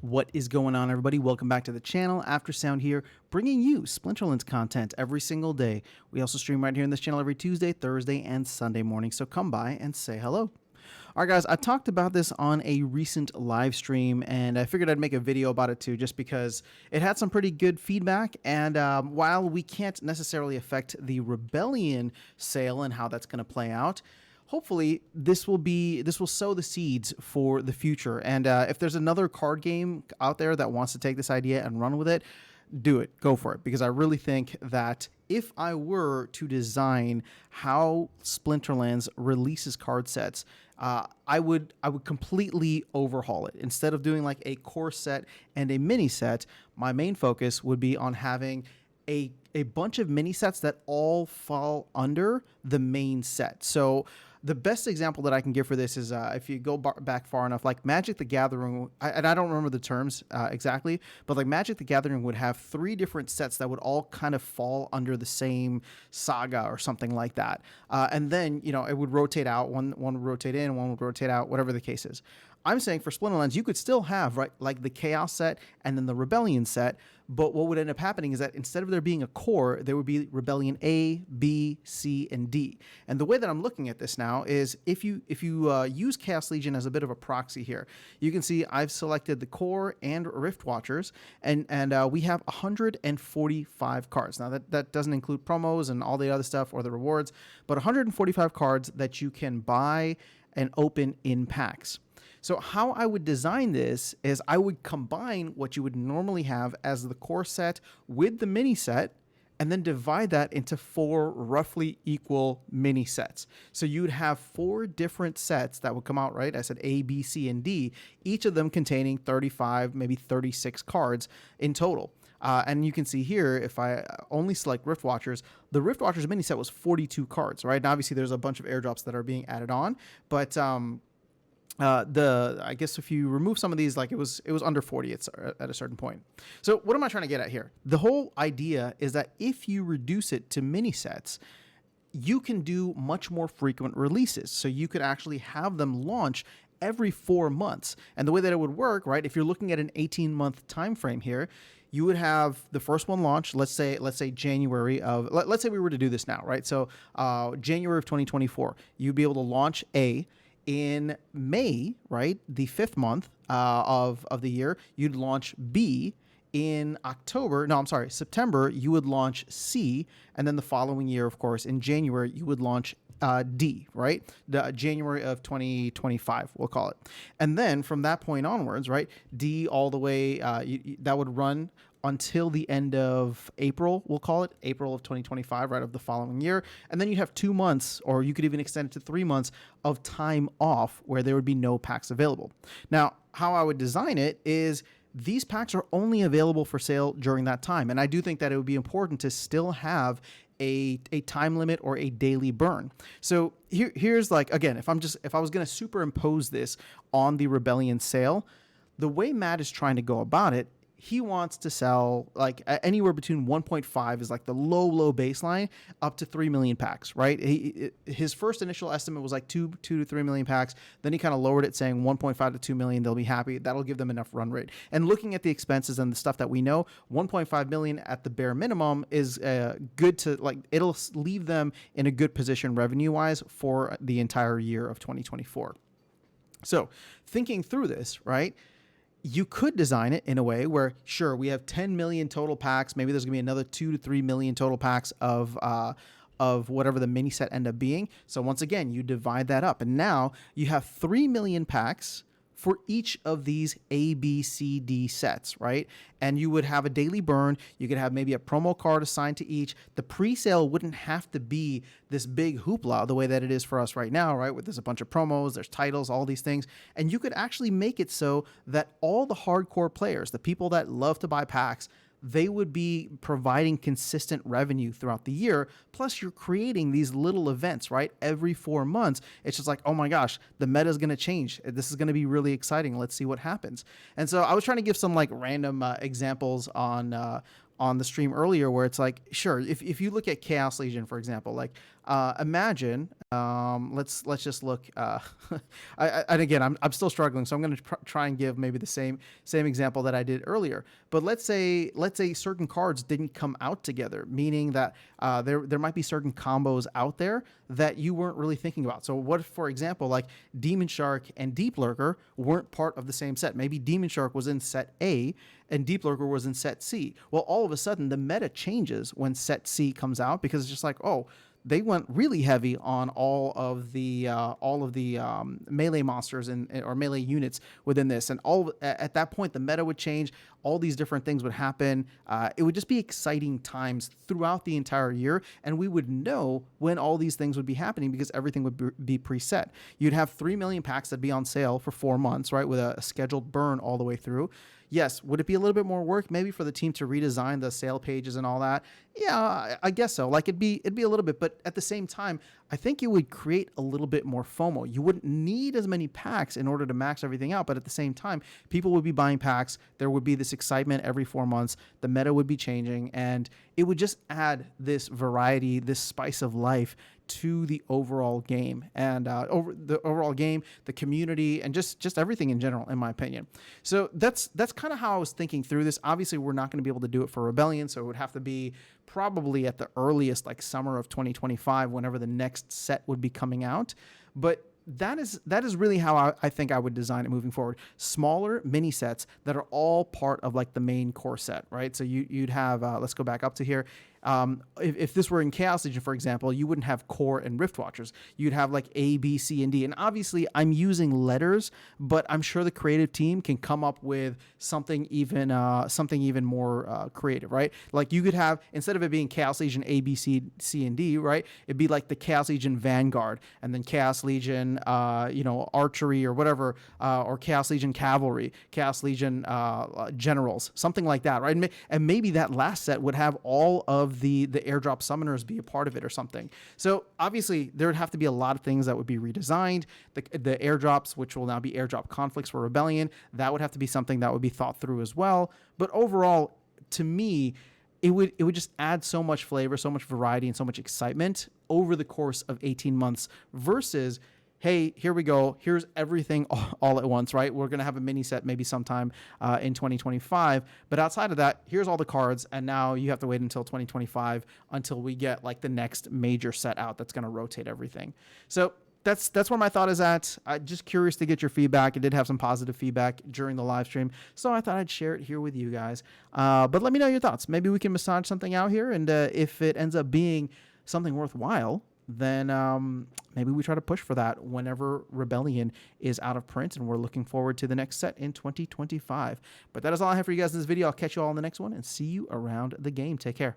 What is going on, everybody? Welcome back to the channel. After Sound here, bringing you Splinterlands content every single day. We also stream right here in this channel every Tuesday, Thursday, and Sunday morning, so come by and say hello. All right, guys, I talked about this on a recent live stream, and I figured I'd make a video about it too, just because it had some pretty good feedback. And while we can't necessarily affect the Rebellion sale and how that's going to play out, hopefully this will sow the seeds for the future. And if there's another card game out there that wants to take this idea and run with it, do it. Go for it. Because I really think that if I were to design how Splinterlands releases card sets, I would completely overhaul it. Instead of doing like a core set and a mini set, my main focus would be on having a bunch of mini sets that all fall under the main set. So the best example that I can give for this is if you go back far enough, like Magic the Gathering, and I don't remember the terms exactly, but like Magic the Gathering would have 3 different sets that would all kind of fall under the same saga or something like that. And then, you know, it would rotate out, one would rotate in, one would rotate out, whatever the case is. I'm saying for Splinterlands, you could still have, right, like the Chaos set and then the Rebellion set, but what would end up happening is that instead of there being a core, there would be Rebellion A, B, C, and D. And the way that I'm looking at this now is if you use Chaos Legion as a bit of a proxy here, you can see I've selected the core and Rift Watchers, and we have 145 cards. Now that doesn't include promos and all the other stuff or the rewards, but 145 cards that you can buy and open in packs. So how I would design this is I would combine what you would normally have as the core set with the mini set, and then divide that into 4 roughly equal mini sets. So you'd have 4 different sets that would come out, right? I said A, B, C, and D, each of them containing 35, maybe 36 cards in total. And you can see here, if I only select Rift Watchers, the Rift Watchers mini set was 42 cards, right? And obviously there's a bunch of airdrops that are being added on, but I guess if you remove some of these, like it was under 40 at a certain point. So what am I trying to get at here? The whole idea is that if you reduce it to mini sets, you can do much more frequent releases. So you could actually have them launch every 4 months. And the way that it would work, right, if you're looking at an 18-month time frame here, you would have the first one launch, let's say January of, let's say we were to do this now, right? So January of 2024, you'd be able to launch A. In May, right, the 5th month of the year, you'd launch B. In September, you would launch C. And then the following year, of course, in January, you would launch D, right? The January of 2025, we'll call it. And then from that point onwards, right, D all the way, that would run until the end of April, we'll call it, April of 2025, right, of the following year. And then you have 2 months, or you could even extend it to 3 months of time off where there would be no packs available. Now, how I would design it is these packs are only available for sale during that time. And I do think that it would be important to still have a time limit or a daily burn. So here's like, again, if I was going to superimpose this on the Rebellion sale, the way Matt is trying to go about it, he wants to sell like anywhere between 1.5 is like the low baseline up to 3 million packs, right? His first initial estimate was like 2 to 3 million packs. Then he kind of lowered it saying 1.5 to 2 million. They'll be happy. That'll give them enough run rate. And looking at the expenses and the stuff that we know, 1.5 million at the bare minimum is good to like, it'll leave them in a good position revenue wise for the entire year of 2024. So thinking through this, right? You could design it in a way where, sure, we have 10 million total packs. Maybe there's gonna be another 2 to 3 million total packs of whatever the mini set end up being. So once again, you divide that up, and now you have 3 million packs for each of these A, B, C, D sets, right? And you would have a daily burn. You could have maybe a promo card assigned to each. The pre-sale wouldn't have to be this big hoopla the way that it is for us right now, right? Where there's a bunch of promos, there's titles, all these things. And you could actually make it so that all the hardcore players, the people that love to buy packs, they would be providing consistent revenue throughout the year. Plus, you're creating these little events, right? Every 4 months, it's just like, oh my gosh, the meta is going to change. This is going to be really exciting. Let's see what happens. And so I was trying to give some like random examples on the stream earlier where it's like, sure, if you look at Chaos Legion, for example, like Imagine, let's just look. And again, I'm still struggling, so I'm going to try and give maybe the same example that I did earlier. But let's say certain cards didn't come out together, meaning that there might be certain combos out there that you weren't really thinking about. So what if, for example, like Demon Shark and Deep Lurker weren't part of the same set? Maybe Demon Shark was in set A and Deep Lurker was in set C. Well, all of a sudden the meta changes when set C comes out, because it's just like, oh, they went really heavy on all of the melee monsters or melee units within this, and all at that point the meta would change. All these different things would happen. It would just be exciting times throughout the entire year, and we would know when all these things would be happening because everything would be preset. You'd have 3 million packs that'd be on sale for 4 months, right, with a scheduled burn all the way through. Yes, would it be a little bit more work maybe for the team to redesign the sale pages and all that? Yeah, I guess so. Like it'd be a little bit, but at the same time, I think it would create a little bit more FOMO. You wouldn't need as many packs in order to max everything out, but at the same time, people would be buying packs. There would be this excitement every 4 months. The meta would be changing, and it would just add this variety, this spice of life to the overall game, and over the overall game, the community, and just everything in general, in my opinion. So that's kind of how I was thinking through this. Obviously, we're not going to be able to do it for Rebellion, so it would have to be probably at the earliest, like summer of 2025, whenever the next set would be coming out. But that is really how I think I would design it moving forward. Smaller mini sets that are all part of like the main core set, right? So you'd have, let's go back up to here. If this were in Chaos Legion, for example, you wouldn't have Core and Rift Watchers. You'd have like A, B, C, and D. And obviously, I'm using letters, but I'm sure the creative team can come up with something even more creative, right? Like you could have, instead of it being Chaos Legion A, B, C, and D, right? It'd be like the Chaos Legion Vanguard, and then Chaos Legion, Archery or whatever, or Chaos Legion Cavalry, Chaos Legion Generals, something like that, right? And maybe that last set would have all of the airdrop summoners be a part of it or something. So obviously there would have to be a lot of things that would be redesigned. The airdrops, which will now be airdrop conflicts for Rebellion, that would have to be something that would be thought through as well. But overall, to me, it would just add so much flavor, so much variety, and so much excitement over the course of 18 months versus, hey, here we go. Here's everything all at once, right? We're going to have a mini set maybe sometime in 2025. But outside of that, here's all the cards. And now you have to wait until 2025 until we get like the next major set out that's going to rotate everything. So that's where my thought is at. I'm just curious to get your feedback. I did have some positive feedback during the live stream, so I thought I'd share it here with you guys. But let me know your thoughts. Maybe we can massage something out here. And if it ends up being something worthwhile, then maybe we try to push for that whenever Rebellion is out of print, and we're looking forward to the next set in 2025. But that is all I have for you guys in this video. I'll catch you all in the next one and see you around the game. Take care.